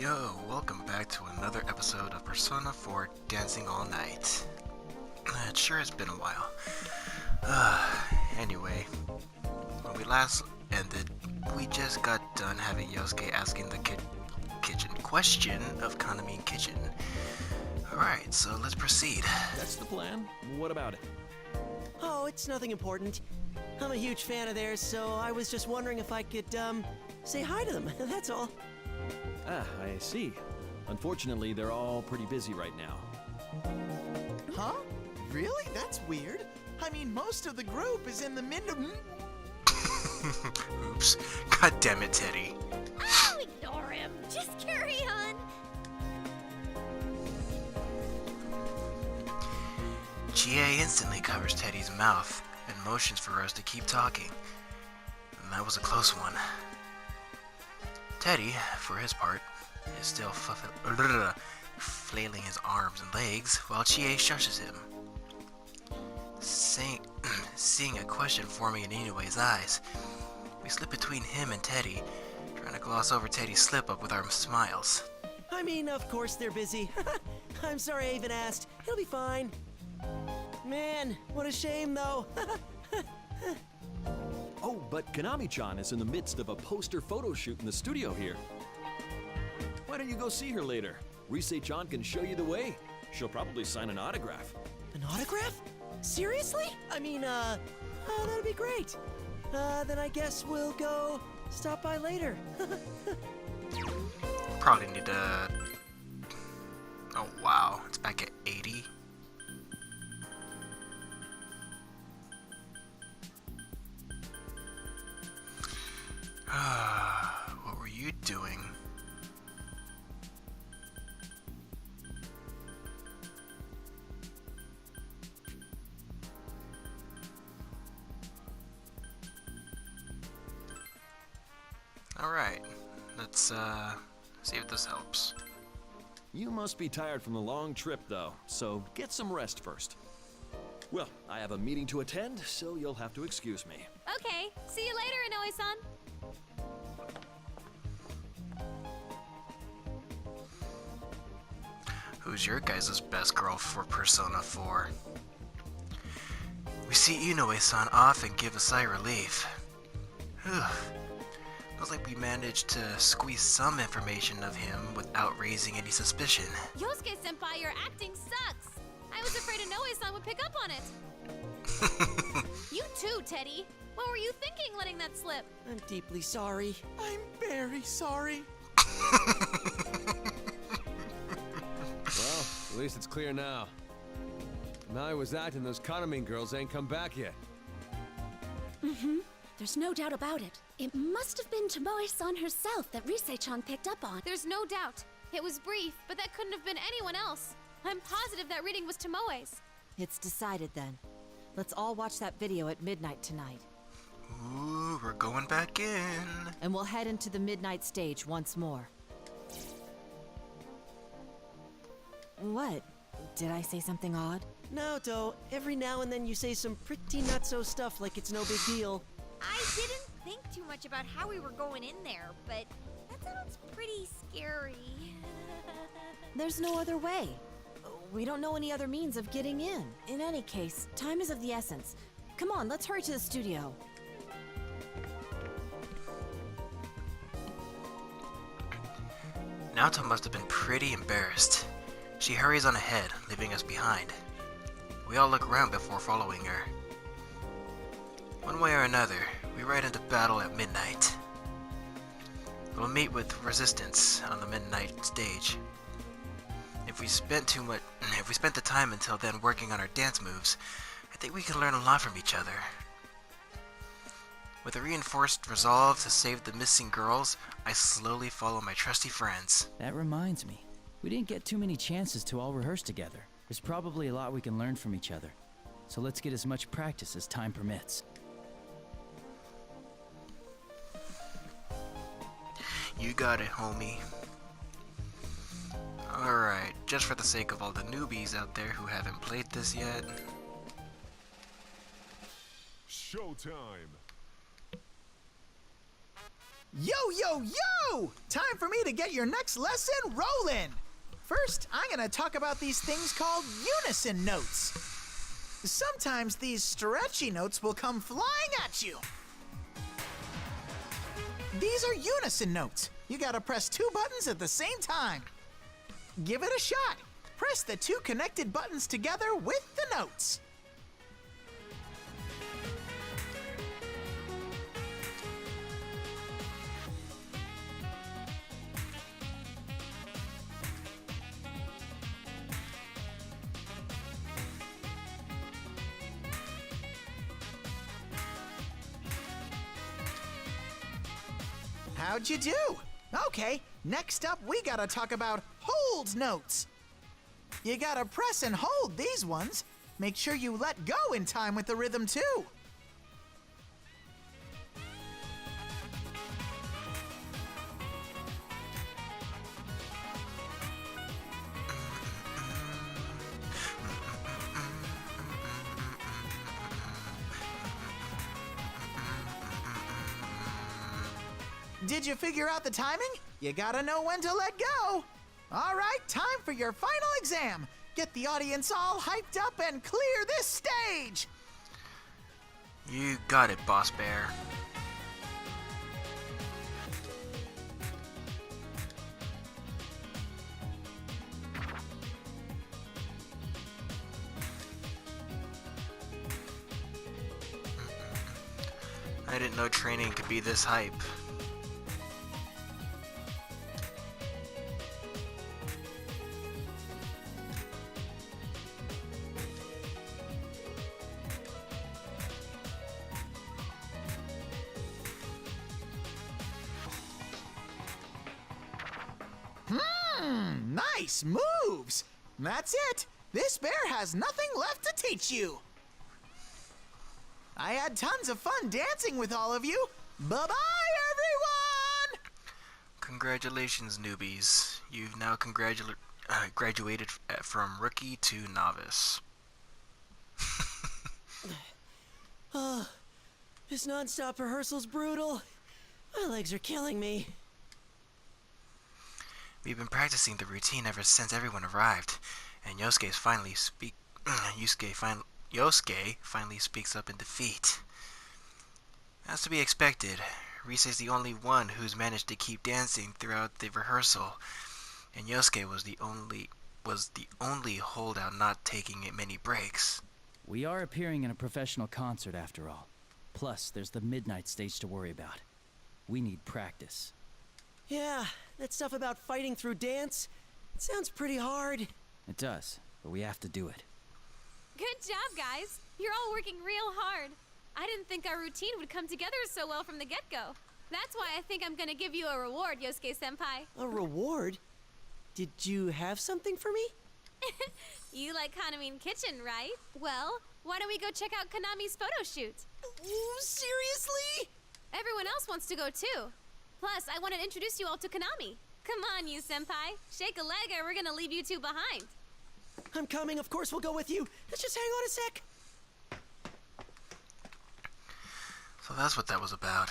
Yo, welcome back to another episode of Persona 4 Dancing All Night. It sure has been a while. Anyway, when we last ended, we just got done having Yosuke asking the kitchen question of Kaname Kitchen. Alright, so let's proceed. That's the plan. What about it? Oh, it's nothing important. I'm a huge fan of theirs, so I was just wondering if I could, say hi to them, that's all. Ah, I see. Unfortunately, they're all pretty busy right now. Huh? Really? That's weird. I mean, most of the group is in the Oops. God damn it, Teddy. I'll ignore him. Just carry on. GA instantly covers Teddy's mouth and motions for us to keep talking. And that was a close one. Teddy, for his part, is still flailing his arms and legs while Chie shushes him. Seeing a question forming in Inoue's eyes, we slip between him and Teddy, trying to gloss over Teddy's slip-up with our smiles. I mean, of course they're busy. I'm sorry I even asked. He'll be fine. Man, what a shame, though. Oh, but Kanami-chan is in the midst of a poster photo shoot in the studio here. Why don't you go see her later? Rise-chan can show you the way. She'll probably sign an autograph. An autograph? Seriously? I mean, that'd be great. Then I guess we'll go stop by later. Probably need to... Oh wow, it's back at 80. What were you doing? Alright, let's see if this helps. You must be tired from the long trip, though, so get some rest first. Well, I have a meeting to attend, so you'll have to excuse me. Okay, see you later, Inoue-san. Who's your guys' best girl for Persona 4? We see Inoue-san off and give a sigh of relief. Whew. Looks like we managed to squeeze some information of him without raising any suspicion. Yosuke-senpai, your acting sucks. I was afraid Inoue-san would pick up on it. You too, Teddy. What were you thinking letting that slip? I'm deeply sorry. I'm very sorry. Well, at least it's clear now. Now I was acting, those Kaname girls ain't come back yet. There's no doubt about it. It must have been Tomoe-san herself that Rise-chan picked up on. There's no doubt. It was brief, but that couldn't have been anyone else. I'm positive that reading was Tomoe's. It's decided then. Let's all watch that video at midnight tonight. Ooh, we're going back in. And we'll head into the midnight stage once more. What? Did I say something odd? No, Do. Every now and then you say some pretty nutso stuff like it's no big deal. I didn't think too much about how we were going in there, but that sounds pretty scary. There's no other way. We don't know any other means of getting in. In any case, time is of the essence. Come on, let's hurry to the studio. Naoto must have been pretty embarrassed. She hurries on ahead, leaving us behind. We all look around before following her. One way or another, we ride into battle at midnight. We'll meet with resistance on the midnight stage. If we spent the time until then working on our dance moves, I think we can learn a lot from each other. With a reinforced resolve to save the missing girls, I slowly follow my trusty friends. That reminds me. We didn't get too many chances to all rehearse together. There's probably a lot we can learn from each other. So let's get as much practice as time permits. You got it, homie. Alright, just for the sake of all the newbies out there who haven't played this yet. Showtime! Yo, yo, yo! Time for me to get your next lesson rolling. First, I'm gonna talk about these things called unison notes. Sometimes these stretchy notes will come flying at you. These are unison notes. You gotta press 2 buttons at the same time. Give it a shot. Press the 2 connected buttons together with the notes. How'd you do? Okay, next up we gotta talk about hold notes. You gotta press and hold these ones. Make sure you let go in time with the rhythm too. Did you figure out the timing? You gotta know when to let go. All right, time for your final exam. Get the audience all hyped up and clear this stage. You got it, Boss Bear. I didn't know training could be this hype. Nice moves! That's it! This bear has nothing left to teach you! I had tons of fun dancing with all of you! Bye-bye, everyone! Congratulations, newbies. You've now graduated from rookie to novice. This non-stop rehearsal's brutal. My legs are killing me. We've been practicing the routine ever since everyone arrived, and Yosuke finally speaks up in defeat. As to be expected, Rise's the only one who's managed to keep dancing throughout the rehearsal, and Yosuke was the only holdout not taking many breaks. We are appearing in a professional concert after all. Plus, there's the midnight stage to worry about. We need practice. Yeah, that stuff about fighting through dance, it sounds pretty hard. It does, but we have to do it. Good job, guys. You're all working real hard. I didn't think our routine would come together so well from the get-go. That's why I think I'm gonna give you a reward, Yosuke-senpai. A reward? Did you have something for me? You like Kanami's kitchen, right? Well, why don't we go check out Kanami's photo shoot? Ooh, seriously? Everyone else wants to go too. Plus, I want to introduce you all to Kanami. Come on, you senpai. Shake a leg or we're gonna leave you two behind. I'm coming, of course we'll go with you. Let's just hang on a sec. So that's what that was about.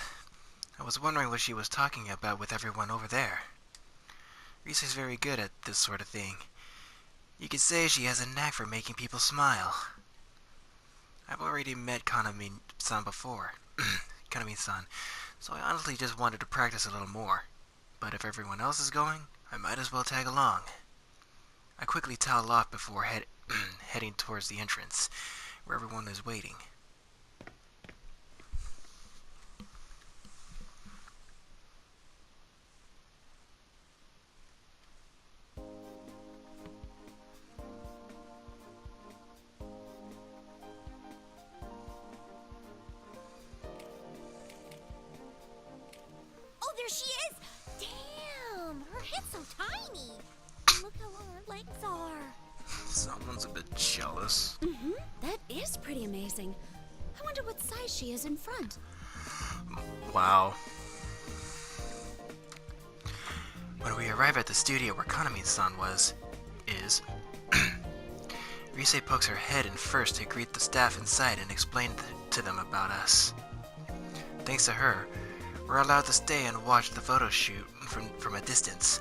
I was wondering what she was talking about with everyone over there. Rise's very good at this sort of thing. You could say she has a knack for making people smile. I've already met Kanami-san before. Kanami-san. So I honestly just wanted to practice a little more. But if everyone else is going, I might as well tag along. I quickly towel off before heading towards the entrance, where everyone is waiting. Oh, there she is! Damn, her head's so tiny. Look how long her legs are. Someone's a bit jealous. That is pretty amazing. I wonder what size she is in front. Wow. When we arrive at the studio where Kanami-san is, Rise pokes her head in first to greet the staff inside and explain to them about us. Thanks to her, We're allowed to stay and watch the photo shoot from a distance,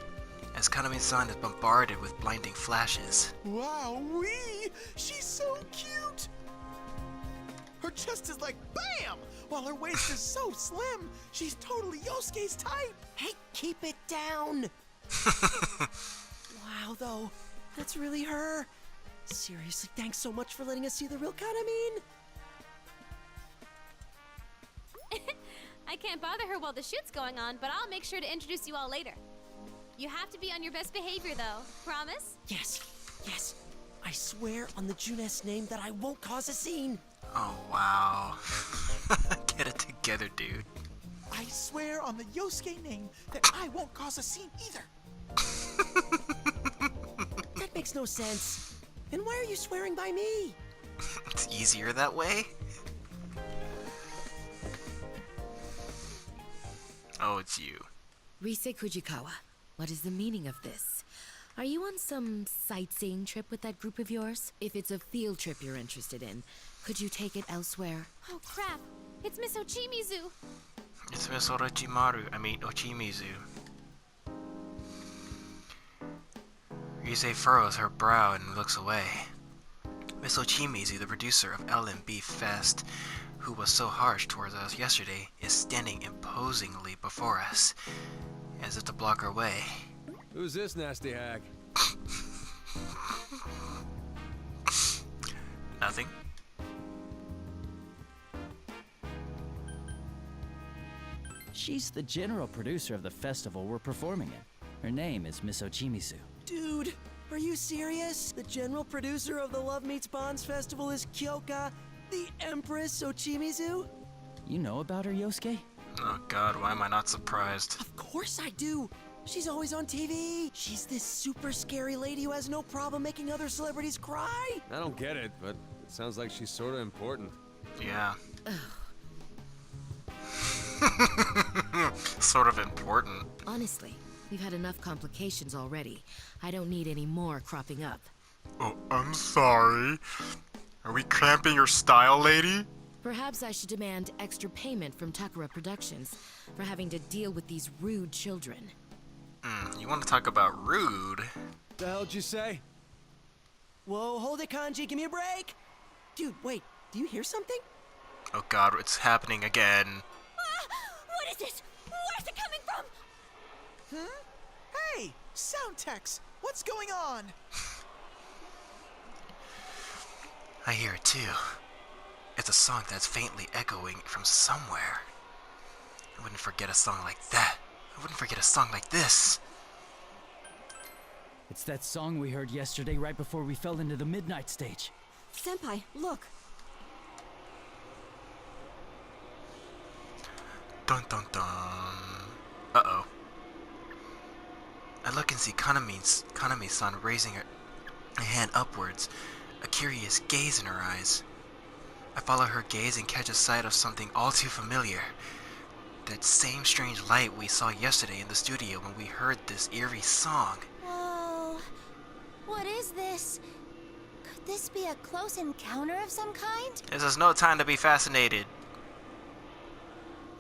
as Kanami-san is bombarded with blinding flashes. Wow-wee! She's so cute! Her chest is like BAM! While her waist is so slim, she's totally Yosuke's type! Hey, keep it down! Wow, though. That's really her. Seriously, thanks so much for letting us see the real Kanamine. I can't bother her while the shoot's going on, but I'll make sure to introduce you all later. You have to be on your best behavior, though. Promise? Yes, yes. I swear on the Junes name that I won't cause a scene. Oh, wow. Get it together, dude. I swear on the Yosuke name that I won't cause a scene either. That makes no sense. And why are you swearing by me? It's easier that way? Oh, it's you. Rise Kujikawa, what is the meaning of this? Are you on some sightseeing trip with that group of yours? If it's a field trip you're interested in, could you take it elsewhere? Oh, crap. It's Miss Ochimizu. It's Miss Ochimizu. Rise furrows her brow and looks away. Miss Ochimizu, the producer of L&B Fest, who was so harsh towards us yesterday, is standing imposingly before us, as if to block our way. Who's this nasty hag? Nothing. She's the general producer of the festival we're performing in. Her name is Miss Ochimizu. Dude, are you serious? The general producer of the Love Meets Bonds Festival is Kyoka, the Empress Ochimizu? You know about her, Yosuke? Oh god, why am I not surprised? Of course I do. She's always on TV. She's this super scary lady who has no problem making other celebrities cry. I don't get it, but it sounds like she's sort of important. Yeah. Sort of important. Honestly, we've had enough complications already. I don't need any more cropping up. Oh, I'm sorry. Are we cramping your style, lady? Perhaps I should demand extra payment from Takara Productions for having to deal with these rude children. You want to talk about rude? The hell'd you say? Whoa, hold it, Kanji. Give me a break. Dude, wait. Do you hear something? Oh god, it's happening again. What is this? Where's it coming from? Hey, Soundtex, what's going on? I hear it too. It's a song that's faintly echoing from somewhere. I wouldn't forget a song like that. I wouldn't forget a song like this. It's that song we heard yesterday right before we fell into the midnight stage. Senpai, look. Dun dun dun. Uh-oh. I look and see Kanami-san raising her hand upwards, a curious gaze in her eyes. I follow her gaze and catch a sight of something all too familiar. That same strange light we saw yesterday in the studio when we heard this eerie song. Whoa. What is this? Could this be a close encounter of some kind? This is no time to be fascinated.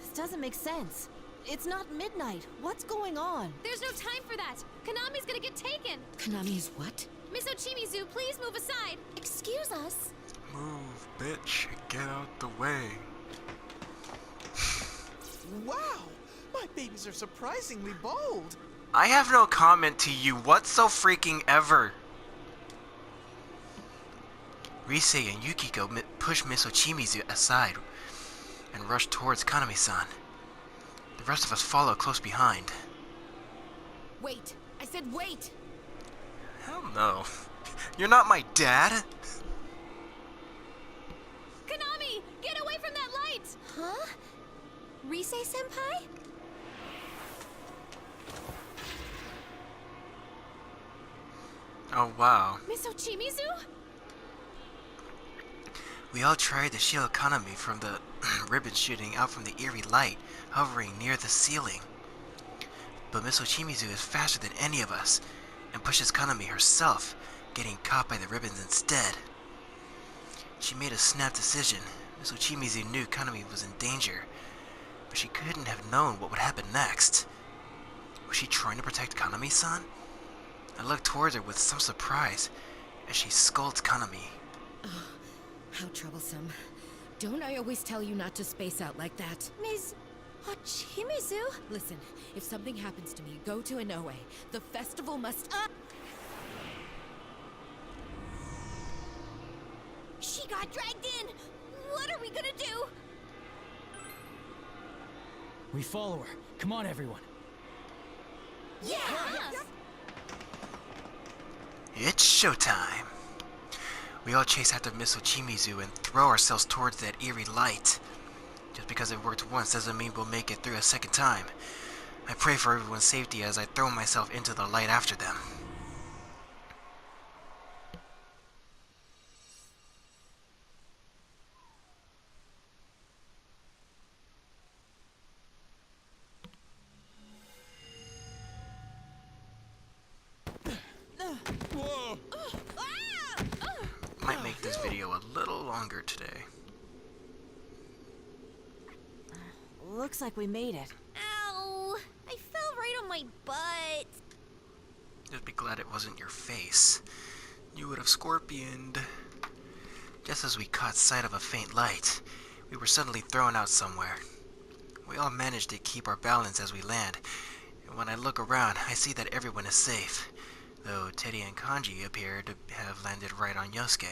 This doesn't make sense. It's not midnight. What's going on? There's no time for that. Konami's gonna get taken. Konami is what? Miss Ochimizu, please move aside. Excuse us. Move, bitch. Get out the way. Wow, my babies are surprisingly bold. I have no comment to you whatso freaking ever. Rise and Yukiko push Miss Ochimizu aside and rush towards Kanami-san. The rest of us follow close behind. Wait! I said wait! Hell no. You're not my dad. Konami, get away from that light! Huh? Rise-senpai? Oh wow. Miss Ochimizu? We all tried to shield Kanami from the ribbon shooting out from the eerie light hovering near the ceiling. But Miss Ochimizu is faster than any of us and pushes Kanami herself, getting caught by the ribbons instead. She made a snap decision. Miss Ochimizu knew Kanami was in danger, but she couldn't have known what would happen next. Was she trying to protect Kanami-san? I looked towards her with some surprise as she scolded Kanami. Oh, how troublesome. Don't I always tell you not to space out like that? Ms. Hachimizu? Listen, if something happens to me, go to Inoue. The festival must... She got dragged in! What are we gonna do? We follow her. Come on, everyone. Yeah! It's showtime. We all chase after Miss Ochimizu and throw ourselves towards that eerie light. Just because it worked once doesn't mean we'll make it through a second time. I pray for everyone's safety as I throw myself into the light after them. Whoa! Might make this video a little longer today. Looks like we made it. Ow! I fell right on my butt. Just be glad it wasn't your face. You would have scorpioned. Just as we caught sight of a faint light, we were suddenly thrown out somewhere. We all managed to keep our balance as we land, and when I look around, I see that everyone is safe, though Teddy and Kanji appear to have landed right on Yosuke.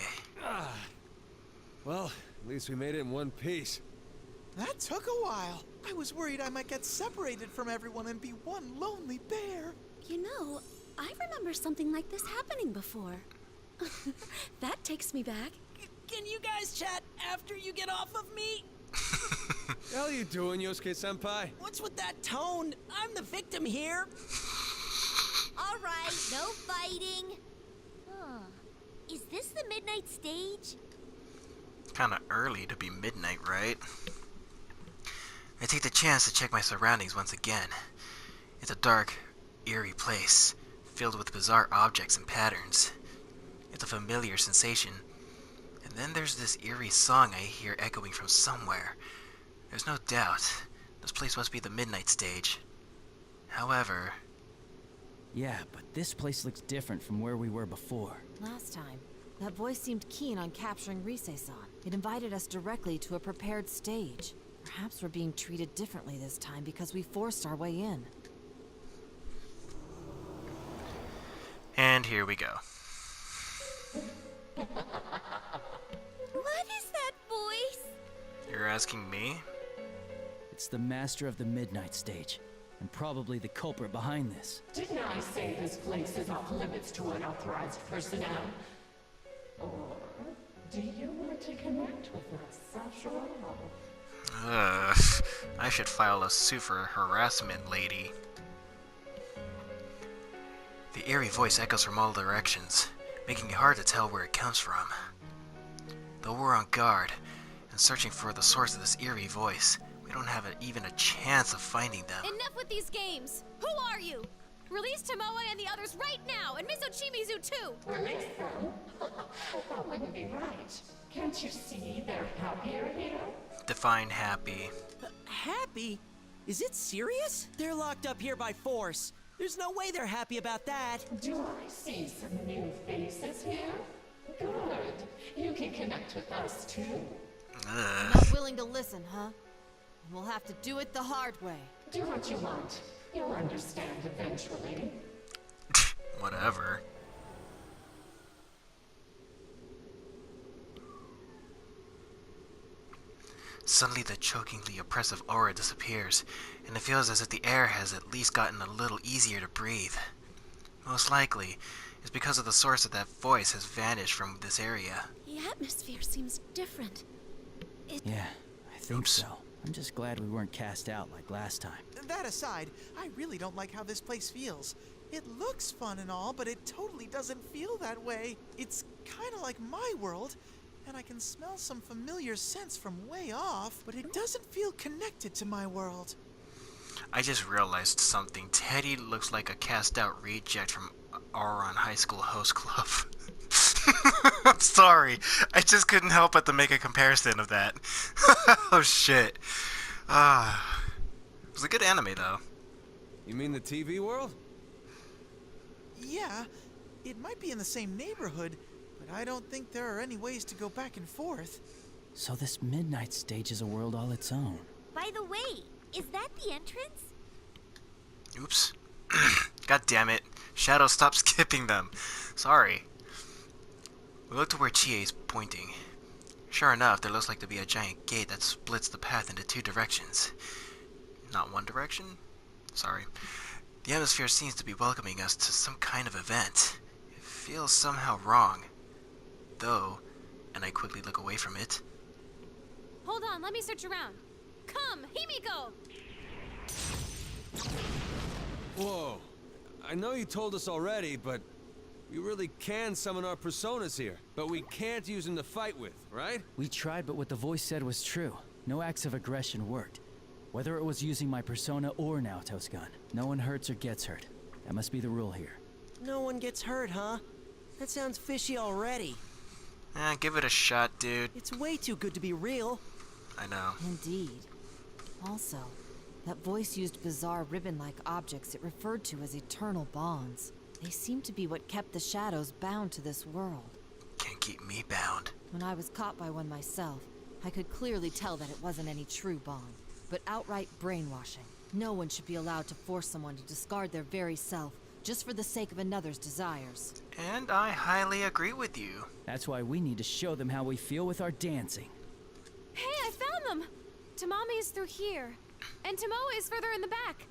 Well, at least we made it in one piece. That took a while. I was worried I might get separated from everyone and be one lonely bear. You know, I remember something like this happening before. That takes me back. Can you guys chat after you get off of me? What the hell are you doing, Yosuke-senpai? What's with that tone? I'm the victim here. All right, no fighting. Huh. Is this the midnight stage? Kinda early to be midnight, right? I take the chance to check my surroundings once again. It's a dark, eerie place, filled with bizarre objects and patterns. It's a familiar sensation. And then there's this eerie song I hear echoing from somewhere. There's no doubt, this place must be the midnight stage. However... Yeah, but this place looks different from where we were before. Last time, that voice seemed keen on capturing Rise-san. It invited us directly to a prepared stage. Perhaps we're being treated differently this time because we forced our way in. And here we go. What is that voice? You're asking me? It's the master of the Midnight Stage, and probably the culprit behind this. Didn't I say this place is off limits to unauthorized personnel? Or do you want to connect with us after all? I should file a suit for harassment, lady. The eerie voice echoes from all directions, making it hard to tell where it comes from. Though we're on guard and searching for the source of this eerie voice, we don't have even a chance of finding them. Enough with these games! Who are you? Release Tomoe and the others right now, and Miss Ochimizu too! Release them? That wouldn't be right. Can't you see they're happier here? Define happy. Happy? Is it serious? They're locked up here by force. There's no way they're happy about that. Do I see some new faces here? Good. You can connect with us too. Not willing to listen, huh? We'll have to do it the hard way. Do what you want. You'll understand eventually. Whatever. Suddenly the chokingly oppressive aura disappears, and it feels as if the air has at least gotten a little easier to breathe. Most likely, it's because of the source of that voice has vanished from this area. The atmosphere seems different. Yeah, I think Oops. so. I'm just glad we weren't cast out like last time. That aside, I really don't like how this place feels. It looks fun and all, but it totally doesn't feel that way. It's kind of like my world, and I can smell some familiar scents from way off, but it doesn't feel connected to my world. I just realized something. Teddy looks like a cast-out reject from Auron High School Host Club. I'm sorry. I just couldn't help but to make a comparison of that. Oh, shit. was a good anime, though. You mean the TV world? Yeah, it might be in the same neighborhood, but I don't think there are any ways to go back and forth. So this midnight stage is a world all its own. By the way, is that the entrance? Oops. God damn it. Shadow, stop skipping them. Sorry. We look to where Chie is pointing. Sure enough, there looks like to be a giant gate that splits the path into two directions. Not one direction? Sorry. The atmosphere seems to be welcoming us to some kind of event. It feels somehow wrong. Though, and I quickly look away from it. Hold on, let me search around. Come, Himiko! Whoa. I know you told us already, but we really can summon our personas here. But we can't use them to fight with, right? We tried, but what the voice said was true. No acts of aggression worked. Whether it was using my persona or Naoto's gun, no one hurts or gets hurt. That must be the rule here. No one gets hurt, huh? That sounds fishy already. Give it a shot, dude. It's way too good to be real. I know. Indeed. Also, that voice used bizarre ribbon-like objects it referred to as eternal bonds. They seem to be what kept the shadows bound to this world. Can't keep me bound. When I was caught by one myself, I could clearly tell that it wasn't any true bond, but outright brainwashing. No one should be allowed to force someone to discard their very self just for the sake of another's desires. And I highly agree with you. That's why we need to show them how we feel with our dancing. Hey, I found them! Tamami is through here, and Tomoe is further in the back.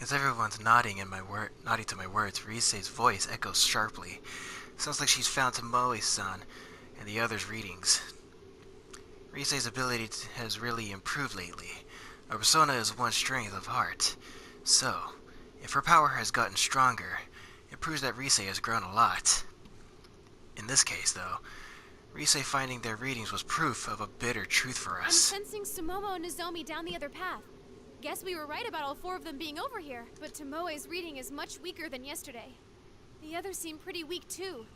As everyone's nodding to my words, Risei's voice echoes sharply. Sounds like she's found Tomoe-san and the others' readings. Risei's ability has really improved lately. Her persona is one strength of heart. So, if her power has gotten stronger, it proves that Risei has grown a lot. In this case, though, Risei finding their readings was proof of a bitter truth for us. I'm sensing Sumomo and Nozomi down the other path. Guess we were right about all four of them being over here, but Tomoe's reading is much weaker than yesterday. The others seem pretty weak too.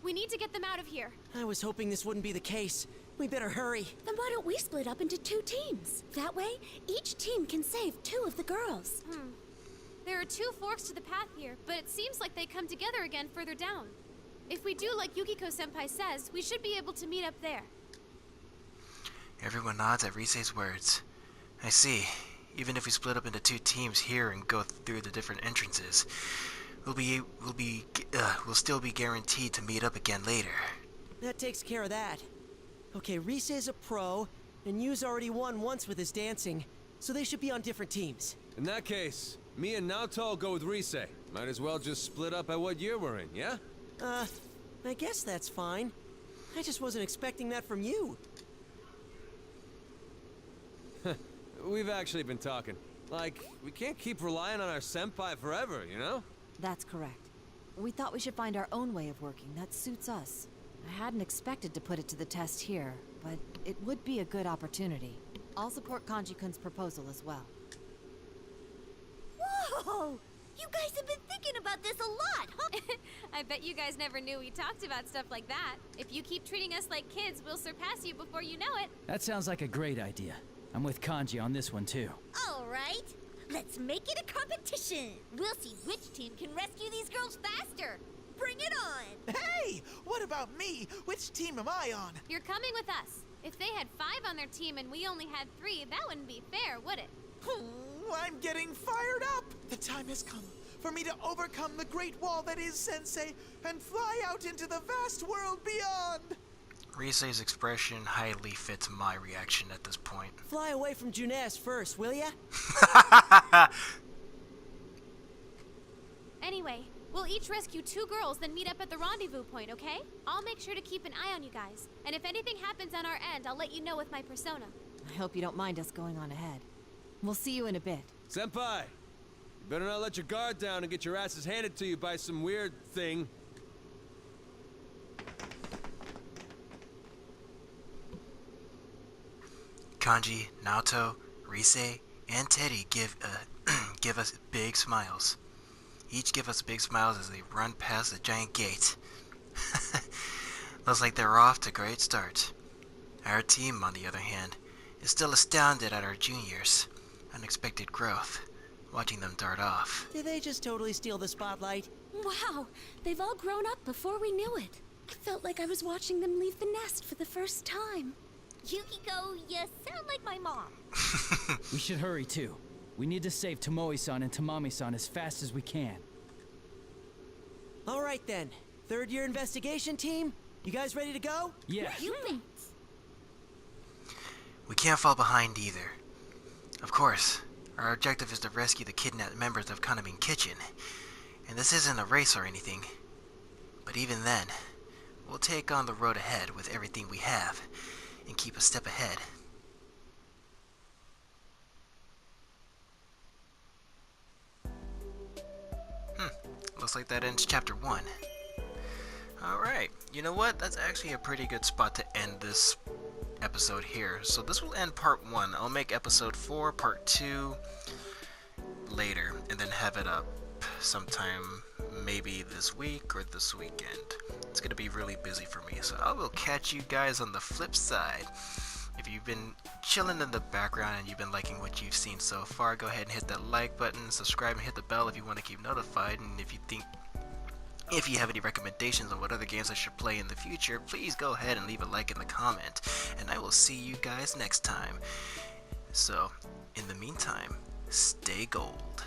We need to get them out of here. I was hoping this wouldn't be the case. We better hurry. Then why don't we split up into 2 teams? That way, each team can save 2 of the girls. There are 2 forks to the path here, but it seems like they come together again further down. If we do like Yukiko-senpai says, we should be able to meet up there. Everyone nods at Risei's words. I see. Even if we split up into 2 teams here and go through the different entrances, we'll still be guaranteed to meet up again later. That takes care of that. Okay, Risei's a pro, and Yu's already won once with his dancing, so they should be on different teams. In that case, me and Naoto go with Risei. Might as well just split up at what year we're in, yeah? I guess that's fine. I just wasn't expecting that from you. We've actually been talking. Like, we can't keep relying on our senpai forever, you know? That's correct. We thought we should find our own way of working that suits us. I hadn't expected to put it to the test here, but it would be a good opportunity. I'll support Kanji-kun's proposal as well. Whoa! You guys have been thinking about this a lot, huh? I bet you guys never knew we talked about stuff like that. If you keep treating us like kids, we'll surpass you before you know it. That sounds like a great idea. I'm with Kanji on this one too. All right. Let's make it a competition. We'll see which team can rescue these girls faster. Bring it on! Hey! What about me? Which team am I on? You're coming with us. If they had 5 on their team and we only had 3, that wouldn't be fair, would it? I'm getting fired up! The time has come for me to overcome the great wall that is Sensei and fly out into the vast world beyond! Risei's expression highly fits my reaction at this point. Fly away from Junes first, will ya? Anyway, we'll each rescue 2 girls, then meet up at the rendezvous point, okay? I'll make sure to keep an eye on you guys. And if anything happens on our end, I'll let you know with my persona. I hope you don't mind us going on ahead. We'll see you in a bit. Senpai! You better not let your guard down and get your asses handed to you by some weird thing. Kanji, Naoto, Risei, and Teddy give us big smiles. Each give us big smiles as they run past the giant gate. Looks like they're off to a great start. Our team, on the other hand, is still astounded at our juniors. unexpected growth, watching them dart off. Did they just totally steal the spotlight? Wow, they've all grown up before we knew it. I felt like I was watching them leave the nest for the first time. Yukiko, you sound like my mom. We should hurry too. We need to save Tomoe-san and Tamami-san as fast as we can. All right then. Third year investigation team, you guys ready to go? Yeah. You bet. We can't fall behind either. Of course, our objective is to rescue the kidnapped members of Kanamin Kitchen. And this isn't a race or anything. But even then, we'll take on the road ahead with everything we have, and keep a step ahead. Looks like that ends chapter 1. Alright, you know what? That's actually a pretty good spot to end this episode here. So this will end part 1. I'll make episode 4, part 2 later, and then have it up sometime maybe this week or this weekend. It's gonna be really busy for me, so I will catch you guys on the flip side. If you've been chilling in the background and you've been liking what you've seen so far, go ahead and hit that like button, subscribe, and hit the bell if you want to keep notified. And if you have any recommendations on what other games I should play in the future, please go ahead and leave a like in the comment, and I will see you guys next time. So, in the meantime, stay gold.